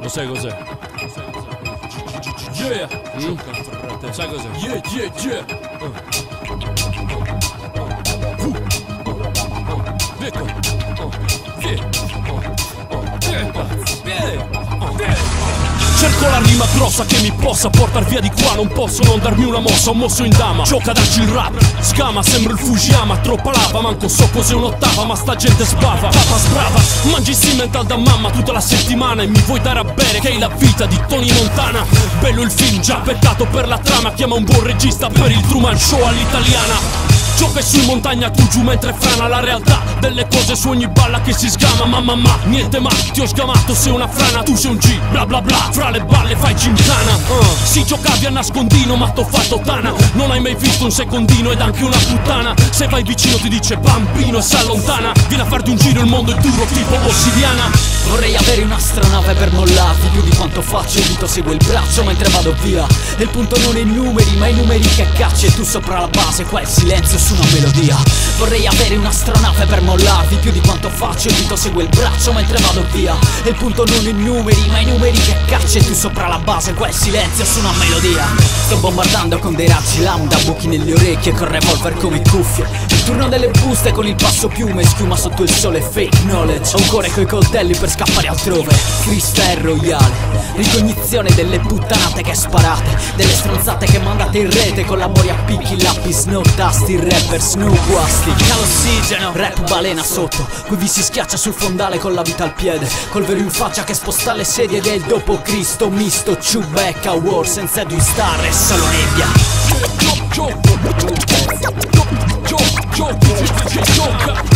Lo sai cos'è? Yeah! Sai cos'è? Yeah, yeah, yeah! Cerco la rima grossa che mi possa portar via di qua. Non posso non darmi una mossa, un mosso in dama. Gioca a darci il rap, scama, sembra il Fujiyama. Troppa lava, manco so cos'è un'ottava. Ma sta gente sbava, papa sbrava. Mangi Simmental da mamma tutta la settimana. E mi vuoi dare a bere che è la vita di Tony Montana. Bello il film, già peccato per la trama. Chiama un buon regista per il Truman Show all'italiana. Gioca su in montagna tu giù mentre frana la realtà delle cose su ogni balla che si sgama. Mamma, niente ma, ti ho sgamato, sei una frana. Tu sei un G, bla bla bla, fra le balle fai gymkhana. Si giocavi a nascondino ma t'ho fatto tana. Non hai mai visto un secondino ed anche una puttana. Se vai vicino ti dice bambino e si allontana. Vieni a farti un giro, il mondo è duro tipo ossidiana. Vorrei avere un'astronave per mollarti. Più di quanto faccio, il dito segue il braccio mentre vado via. E il punto non è i numeri, ma i numeri che cacci. E tu sopra la base, qua il silenzio su una melodia. Vorrei avere un'astronave per mollarti. Più di quanto faccio, il dito segue il braccio mentre vado via. E il punto non è i numeri, ma i numeri che cacci. E tu sopra la base, qua il silenzio su una melodia. Sto bombardando con dei razzi lambda, buchi nelle orecchie, con revolver come cuffie. Il turno delle buste con il passo piume, schiuma sotto il sole, fake knowledge. Ho un cuore coi coltelli per scappare altrove. Freestyle royale, ricognizione delle puttanate che sparate, delle stronzate che mandate in rete. Collabori a picchi, lapis, no tasti, rapper, snoop, guasti. L'ossigeno, rap balena sotto, qui vi si schiaccia sul fondale con la vita al piede. Col vero in faccia che sposta le sedie del dopo Cristo misto. Chewbacca war senza due star e solo nebbia. Gioca